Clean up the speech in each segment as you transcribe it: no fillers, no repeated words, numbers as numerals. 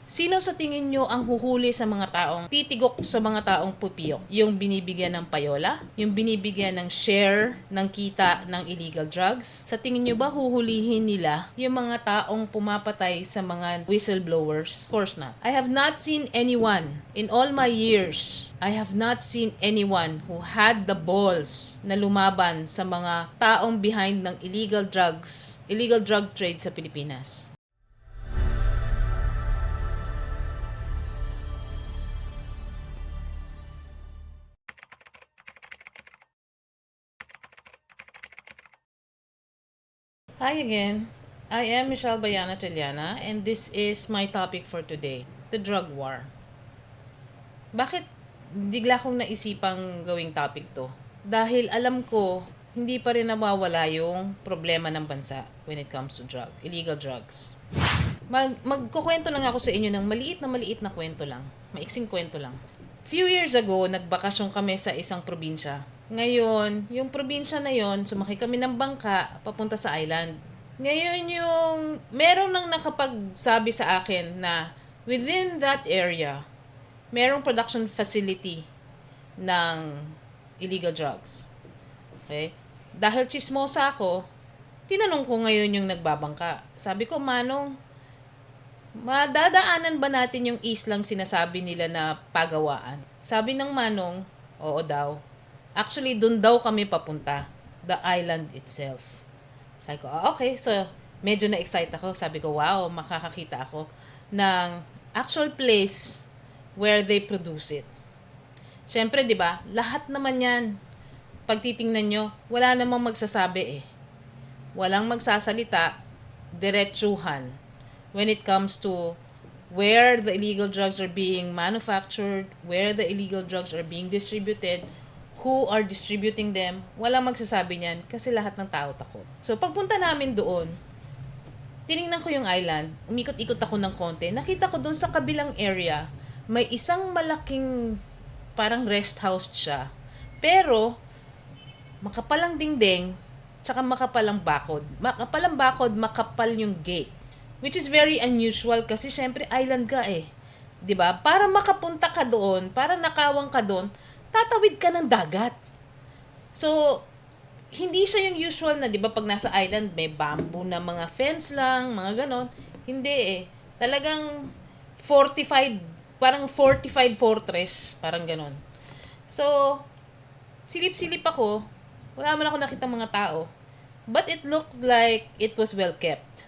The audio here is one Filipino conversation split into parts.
Sino sa tingin nyo ang huhuli sa mga taong titigok sa mga taong pupiyok? Yung binibigyan ng payola? Yung binibigyan ng share ng kita ng illegal drugs? Sa tingin nyo ba huhulihin nila yung mga taong pumapatay sa mga whistleblowers? Of course not. I have not seen anyone in all my years. I have not seen anyone who had the balls na lumaban sa mga taong behind ng illegal drug trade sa Pilipinas. Hi again. I am Michelle Bayana Teliana and this is my topic for today, the drug war. Bakit bigla kong naisipang gawing topic to? Dahil alam ko, hindi pa rin nawawala yung problema ng bansa when it comes to illegal drugs. Magkukwento lang ako sa inyo ng maliit na kwento lang. Maiksing kwento lang. Few years ago, nagbakasyon kami sa isang probinsya. Ngayon, yung probinsya na yon, sumakay kami ng bangka papunta sa island. Ngayon yung merong nang nakapagsabi sa akin na within that area, merong production facility ng illegal drugs. Okay? Dahil chismosa ako, tinanong ko ngayon yung nagbabangka. Sabi ko, Manong, madadaanan ba natin yung islang sinasabi nila na pagawaan? Sabi ng Manong, oo daw. Actually, dun daw kami papunta. The island itself. Sabi ko, okay. So, medyo na-excite ako. Sabi ko, wow, makakakita ako ng actual place where they produce it. Siyempre, di ba, lahat naman yan, pag titingnan nyo, wala namang magsasabi eh. Walang magsasalita, diretsuhan. When it comes to where the illegal drugs are being manufactured, where the illegal drugs are being distributed, who are distributing them, walang magsasabi niyan kasi lahat ng tao takot. So, pagpunta namin doon, tiningnan ko yung island, umikot-ikot ako ng konti, nakita ko doon sa kabilang area, may isang malaking parang rest house siya. Pero, makapalang dingding, tsaka makapalang bakod. Makapal yung gate. Which is very unusual kasi syempre island ka eh. 'Di ba? Para makapunta ka doon, para nakawang ka doon, tatawid ka ng dagat. So, hindi siya yung usual na, 'di ba, pag nasa island may bamboo na mga fence lang, mga ganon. Hindi eh. Talagang fortified fortress, parang ganon. So, silip-silip ako, wala man ako nakita mga tao. But it looked like it was well kept.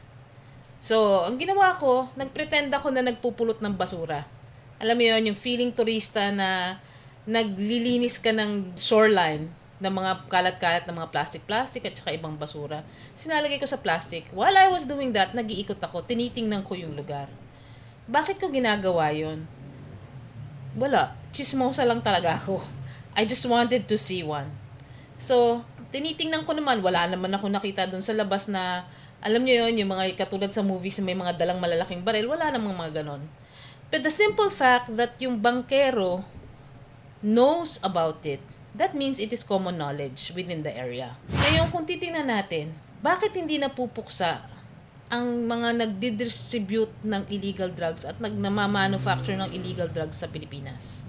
So, ang ginawa ko, nagpretend ako na nagpupulot ng basura. Alam mo yun, yung feeling turista na naglilinis ka ng shoreline ng mga kalat-kalat ng mga plastic at saka ibang basura. Sinalagay ko sa plastic. While I was doing that, nag-iikot ako, tinitingnan ko yung lugar. Bakit ko ginagawa yon? Wala. Chismosa lang talaga ako. I just wanted to see one. So, tinitingnan ko naman, wala naman ako nakita dun sa labas na, alam niyo yon, yung mga katulad sa movies may mga dalang malalaking baril, wala namang mga ganon. But the simple fact that yung bankero knows about it, that means it is common knowledge within the area. Ngayon, kung titingnan natin, bakit hindi napupuksa ang mga nagdidistribute ng illegal drugs at nagmamanufacture ng illegal drugs sa Pilipinas?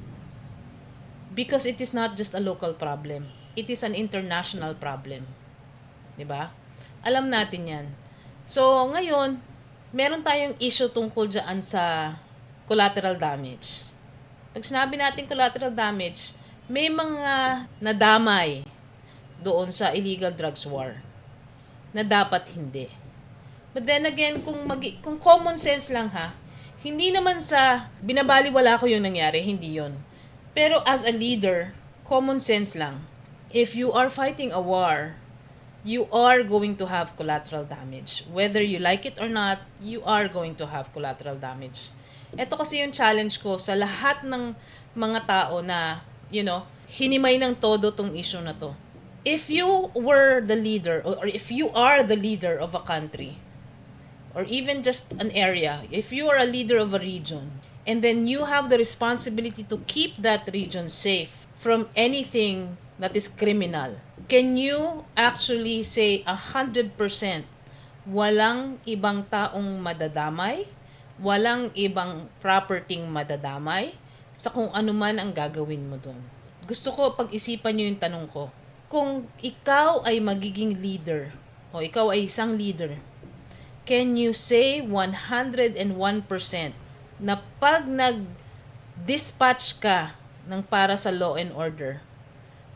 Because it is not just a local problem. It is an international problem. 'Di ba? Alam natin yan. So, ngayon, meron tayong issue tungkol dyan sa collateral damage. Pag sinabi natin collateral damage, may mga nadamay doon sa illegal drugs war na dapat hindi. But then again, kung common sense lang ha, hindi naman sa binabaliwala ko yung nangyari, hindi yon. Pero as a leader, common sense lang. If you are fighting a war, you are going to have collateral damage. Whether you like it or not, you are going to have collateral damage. Ito kasi yung challenge ko sa lahat ng mga tao na, hinimay ng todo tong issue na to. If you were the leader, or if you are the leader of a country, or even just an area, if you are a leader of a region, and then you have the responsibility to keep that region safe from anything that is criminal, can you actually say 100% walang ibang taong madadamay, Walang ibang property madadamay sa kung ano man ang gagawin mo doon. Gusto ko pag-isipan nyo yung tanong ko. Kung ikaw ay magiging leader, o ikaw ay isang leader, can you say 101% na pag nag-dispatch ka ng para sa law and order,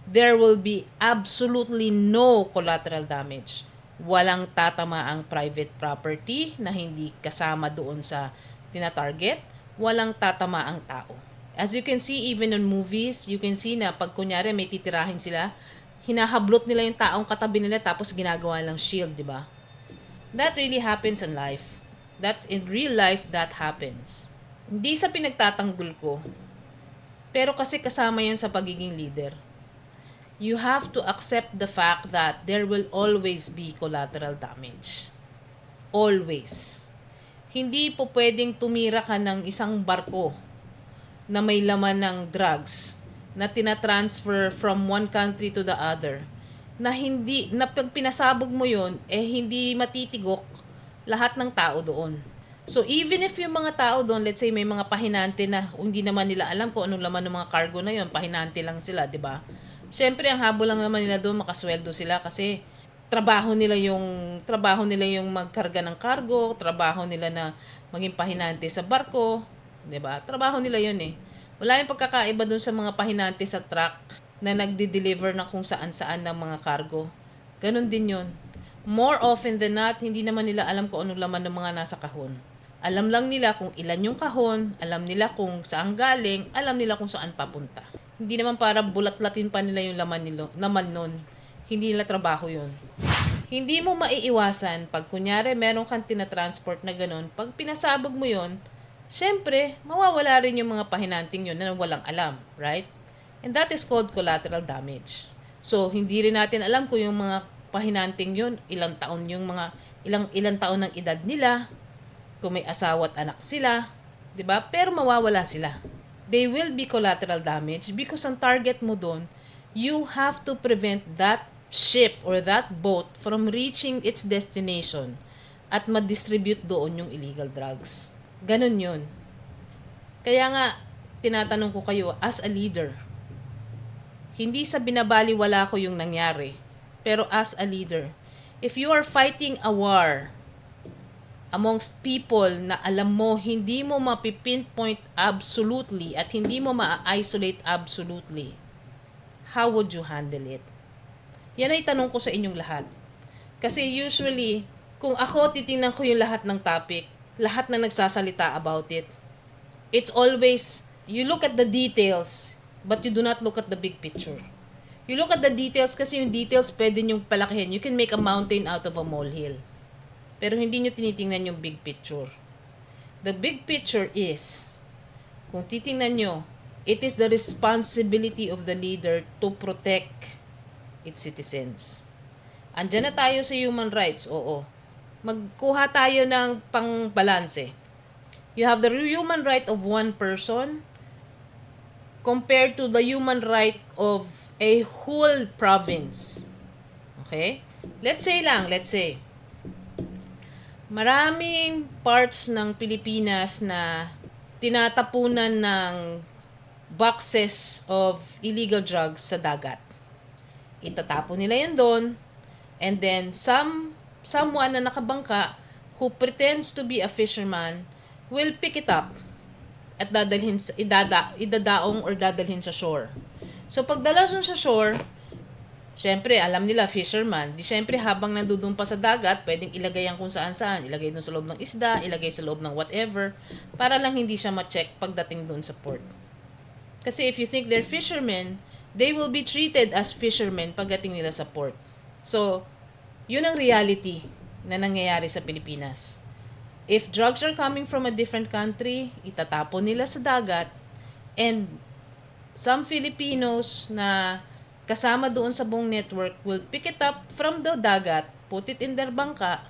there will be absolutely no collateral damage? Walang tatama ang private property na hindi kasama doon sa tinatarget. Walang tatama ang tao. As you can see, even in movies, you can see na pag kunyari may titirahin sila, hinahablot nila yung taong katabi nila tapos ginagawa lang shield, di ba? That really happens in life. That's in real life that happens. Hindi sa pinagtatanggol ko, pero kasi kasama yan sa pagiging leader. You have to accept the fact that there will always be collateral damage. Always. Hindi po pwedeng tumira ka ng isang barko na may laman ng drugs na tinatransfer from one country to the other, na pag pinasabog mo yun, hindi matitigok lahat ng tao doon. So even if yung mga tao doon, let's say may mga pahinante na hindi naman nila alam kung anong laman ng mga cargo na yun, pahinante lang sila, di ba? Siyempre, ang habol lang naman nila doon, makasweldo sila kasi trabaho nila yung magkarga ng cargo, trabaho nila na maging pahinante sa barko, 'di ba? Trabaho nila 'yun eh. Wala yung pagkakaiba doon sa mga pahinante sa truck na nagde-deliver ng kung saan-saan ng mga cargo. Ganon din 'yun. More often than not, hindi naman nila alam kung anong laman ng mga nasa kahon. Alam lang nila kung ilan yung kahon, alam nila kung saan galing, alam nila kung saan papunta. Hindi naman para bulat-latin pa nila yung naman nun. Hindi nila trabaho yun. Hindi mo maiiwasan pag kunyari meron kang tinatransport na ganun, pag pinasabog mo yun, syempre, mawawala rin yung mga pahinanting yun na walang alam, right? And that is called collateral damage. So, hindi rin natin alam kung yung mga pahinanting yun, ilang taon ng edad nila, kung may asawa at anak sila, 'di ba? Pero mawawala sila. They will be collateral damage because ang target mo doon, you have to prevent that ship or that boat from reaching its destination at ma-distribute doon yung illegal drugs. Ganun yun. Kaya nga, tinatanong ko kayo as a leader, hindi sa binabaliwala ko yung nangyari, pero as a leader, if you are fighting a war amongst people na alam mo hindi mo mapipinpoint absolutely at hindi mo ma-isolate absolutely, how would you handle it? Yan ay tanong ko sa inyong lahat. Kasi usually, kung ako titingnan ko yung lahat ng topic, lahat na nagsasalita about it, it's always, you look at the details, but you do not look at the big picture. You look at the details kasi yung details pwede nyong palakihin. You can make a mountain out of a molehill. Pero hindi nyo tinitingnan yung big picture. The big picture is, kung titingnan nyo, it is the responsibility of the leader to protect its citizens. Andyan na tayo sa human rights, oo. Magkuha tayo ng pang-balanse. You have the human right of one person compared to the human right of a whole province. Okay? Let's say, maraming parts ng Pilipinas na tinatapunan ng boxes of illegal drugs sa dagat. Itatapon nila yun doon, and then someone na nakabangka who pretends to be a fisherman will pick it up at idadaong or dadalhin sa shore. So pagdala sa shore, syempre, alam nila, fisherman. Di syempre, habang nandudun pa sa dagat, pwedeng ilagay ang kung saan-saan. Ilagay doon sa loob ng isda, ilagay sa loob ng whatever, para lang hindi siya ma-check pagdating doon sa port. Kasi if you think they're fishermen, they will be treated as fishermen pagdating nila sa port. So, yun ang reality na nangyayari sa Pilipinas. If drugs are coming from a different country, itatapon nila sa dagat, and some Filipinos na kasama doon sa buong network will pick it up from the dagat, put it in their bangka,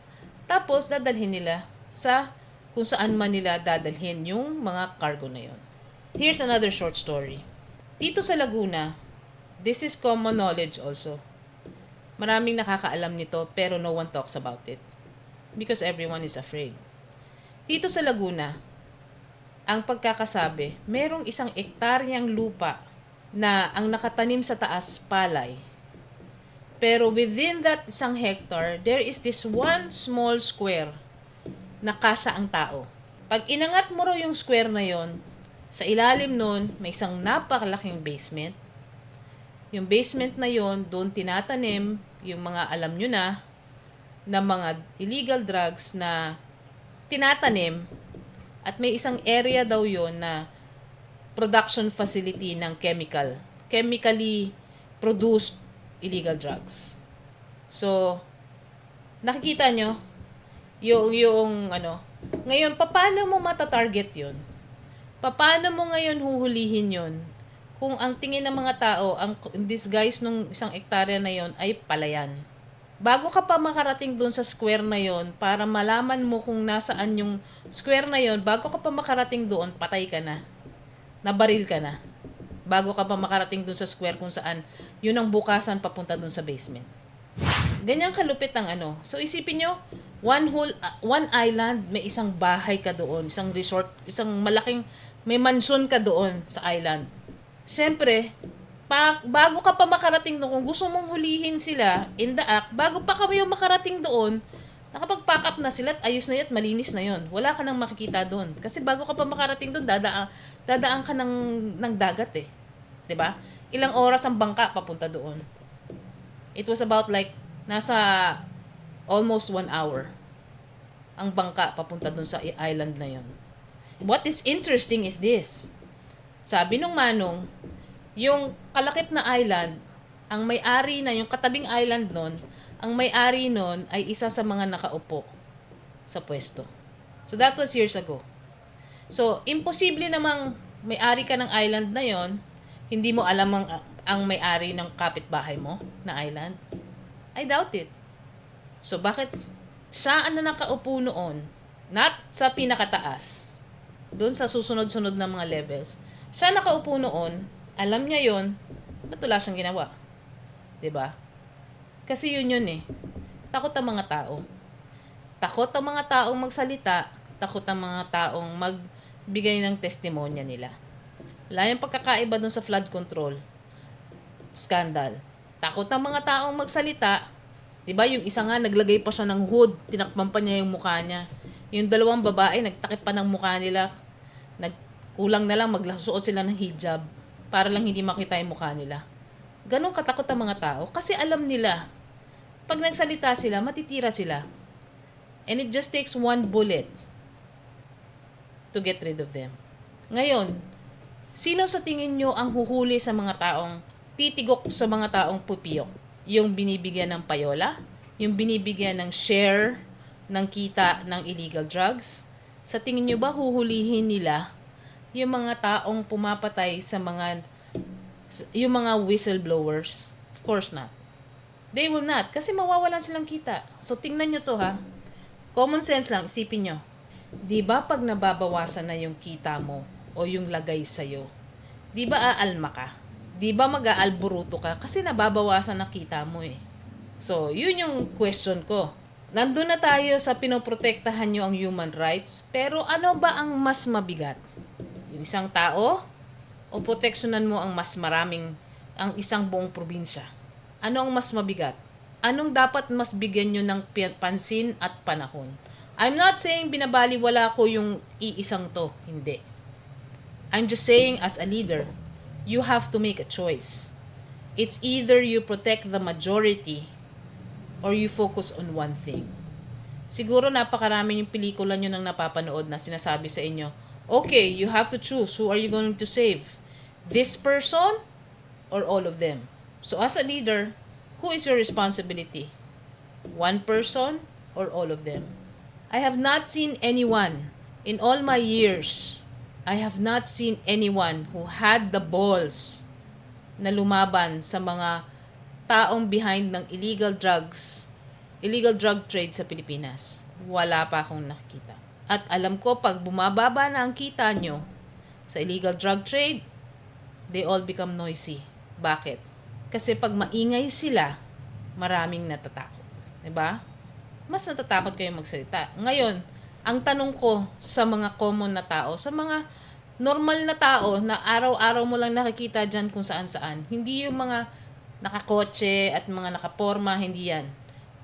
tapos dadalhin nila sa kung saan man nila dadalhin yung mga cargo na yon. Here's another short story. Dito sa Laguna, this is common knowledge also. Maraming nakakaalam nito pero no one talks about it because everyone is afraid. Dito sa Laguna, ang pagkakasabi, merong 1 ektaryang lupa na ang nakatanim sa taas palay. Pero within that 1 hectare, there is this one small square na kasya ang tao. Pag inangat mo raw yung square na yon, sa ilalim nun, may isang napakalaking basement. Yung basement na yon, doon tinatanim yung mga alam nyo na mga illegal drugs na tinatanim. At may isang area daw yon na production facility ng chemically produced illegal drugs. So, nakikita nyo, ngayon, paano mo matatarget yun? Paano mo ngayon huhulihin yun? Kung ang tingin ng mga tao, ang disguise ng 1 hektarya na yon ay palayan. Bago ka pa makarating doon sa square na yon, para malaman mo kung nasaan yung square na yon, bago ka pa makarating doon, patay ka na. Nabaril ka na. Bago ka pa makarating doon sa square kung saan, yun ang bukasan papunta doon sa basement. Ganyan kalupit ang So isipin nyo, one island, may isang bahay ka doon, isang resort, isang malaking, may mansion ka doon sa island. Siyempre, bago ka pa makarating doon, kung gusto mong hulihin sila in the act, bago pa kami yung makarating doon, nakapag-pack up na sila at ayos na yun at malinis na yun. Wala ka nang makikita doon. Kasi bago ka pa makarating doon, dadaan ka ng dagat eh. 'Di ba? Ilang oras ang bangka papunta doon. It was about like, nasa almost 1 hour ang bangka papunta doon sa island na yun. What is interesting is this. Sabi nung manong, yung kalakip na island, ang may-ari na, yung katabing island nun, ang may-ari nun ay isa sa mga nakaupo sa pwesto. So that was years ago. So, imposible namang may-ari ka ng island na yon, hindi mo alam ang may-ari ng kapitbahay mo na island. I doubt it. So, bakit siya na nakaupo noon, not sa pinakataas, doon sa susunod-sunod na mga levels, siya nakaupo noon, alam niya yon, ba't wala siyang ginawa? 'Di ba? Kasi yun eh. Takot ang mga tao. Takot ang mga taong magsalita, takot ang mga taong magbigay ng testimonya nila. Wala yung pagkakaiba dun sa flood control scandal. Takot ang mga taong magsalita. 'Di ba? Yung isa nga naglagay pa siya ng hood, tinakpan pa niya yung mukha niya. Yung 2 babae nagtakip pa ng mukha nila. Kulang na lang magsuot sila ng hijab para lang hindi makita yung mukha nila. Ganon katakot ang mga tao kasi alam nila pag nagsalita sila, matitira sila. And it just takes 1 bullet to get rid of them. Ngayon, sino sa tingin nyo ang huhuli sa mga taong titigok sa mga taong pupiyok? Yung binibigyan ng payola? Yung binibigyan ng share ng kita ng illegal drugs? Sa tingin nyo ba huhulihin nila yung mga taong pumapatay sa yung mga whistleblowers? Of course not. They will not. Kasi mawawalan silang kita. So, tingnan nyo to ha. Common sense lang, isipin nyo. Di ba pag nababawasan na yung kita mo o yung lagay sa'yo, di ba aalma ka? Di ba mag-aalburuto ka? Kasi nababawasan na kita mo eh. So, yun yung question ko. Nandun na tayo sa pinoprotektahan nyo ang human rights, pero ano ba ang mas mabigat? Yung isang tao o proteksyonan mo ang mas maraming, ang isang buong probinsya? Ano ang mas mabigat? Anong dapat mas bigyan nyo ng pansin at panahon? I'm not saying binabaliwala ko yung iisang to. Hindi. I'm just saying as a leader, you have to make a choice. It's either you protect the majority or you focus on one thing. Siguro napakarami yung pelikula nyo nang napapanood na sinasabi sa inyo, okay, you have to choose. Who are you going to save? This person or all of them? So as a leader, who is your responsibility? One person or all of them? I have not seen anyone in all my years. I have not seen anyone who had the balls na lumaban sa mga taong behind ng illegal drug trade sa Pilipinas. Wala pa akong nakikita. At alam ko pag bumababa na ang kita nyo sa illegal drug trade, they all become noisy. Bakit? Kasi pag maingay sila, maraming natatakot. Diba? Mas natatakot kayo magsalita. Ngayon, Ang tanong ko sa mga common na tao, sa mga normal na tao na araw-araw mo lang nakikita dyan kung saan-saan, hindi yung mga nakakotse at mga nakaporma, hindi yan.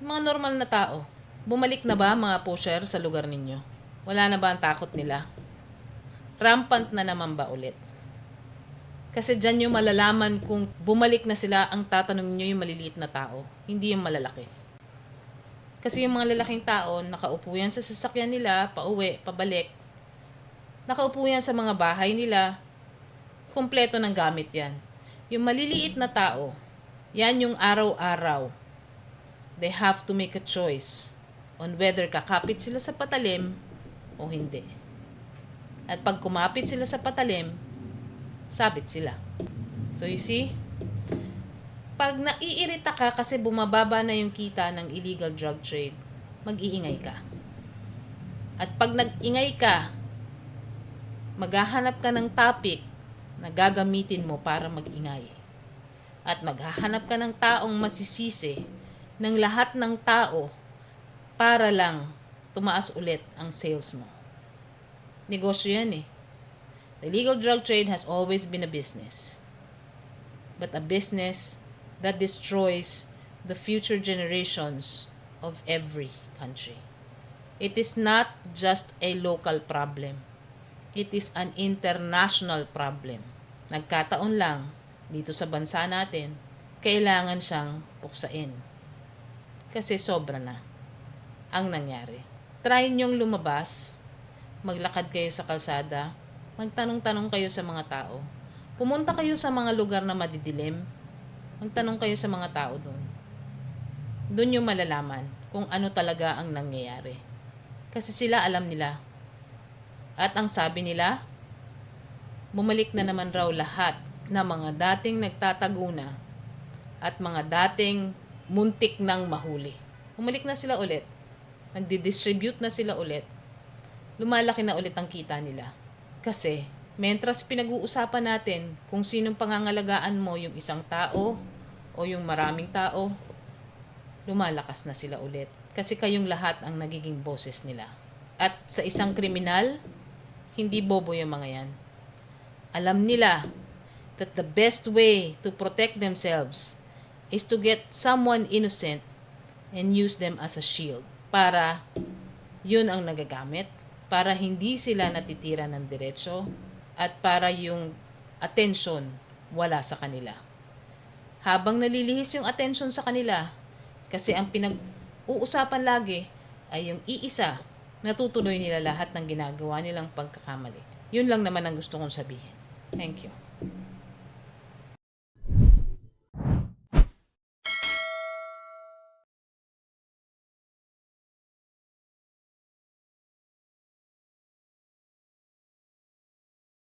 Yung mga normal na tao, bumalik na ba mga pusher sa lugar ninyo? Wala na ba ang takot nila? Rampant na naman ba ulit? Kasi dyan yung malalaman kung bumalik na sila, ang tatanungin nyo yung maliliit na tao, hindi yung malalaki. Kasi yung mga lalaking tao, nakaupo yan sa sasakyan nila, pauwi, pabalik. Nakaupo yan sa mga bahay nila, kumpleto ng gamit yan. Yung maliliit na tao, yan yung araw-araw. They have to make a choice on whether kakapit sila sa patalim o hindi. At pag kumapit sila sa patalim, sabit sila. So you see, pag naiirita ka kasi bumababa na yung kita ng illegal drug trade, mag-iingay ka. At pag nag-ingay ka, maghahanap ka ng topic na gagamitin mo para mag-ingay. At maghahanap ka ng taong masisisi ng lahat ng tao para lang tumaas ulit ang sales mo. Negosyo yan eh. The illegal drug trade has always been a business. But a business that destroys the future generations of every country. It is not just a local problem. It is an international problem. Nagkataon lang, dito sa bansa natin, kailangan siyang puksain. Kasi sobra na ang nangyari. Try niyong lumabas, maglakad kayo sa kalsada, magtanong-tanong kayo sa mga tao. Pumunta kayo sa mga lugar na madidilim, magtanong kayo sa mga tao doon. Doon yung malalaman kung ano talaga ang nangyayari. Kasi sila alam nila. At ang sabi nila, bumalik na naman raw lahat na mga dating nagtatago na at mga dating muntik nang mahuli. Bumalik na sila ulit. Nagdi-distribute na sila ulit. Lumalaki na ulit ang kita nila. Kasi, mentras pinag-uusapan natin kung sinong pangangalagaan mo, yung isang tao o yung maraming tao, lumalakas na sila ulit. Kasi kayong lahat ang nagiging boses nila. At sa isang kriminal, hindi bobo yung mga yan. Alam nila that the best way to protect themselves is to get someone innocent and use them as a shield. Para yun ang nagagamit. Para hindi sila natitira ng diretso at para yung attention wala sa kanila. Habang nalilihis yung attention sa kanila, kasi ang pinag-uusapan lagi ay yung iisa, natutuloy nila lahat ng ginagawa nilang pagkakamali. Yun lang naman ang gusto kong sabihin. Thank you.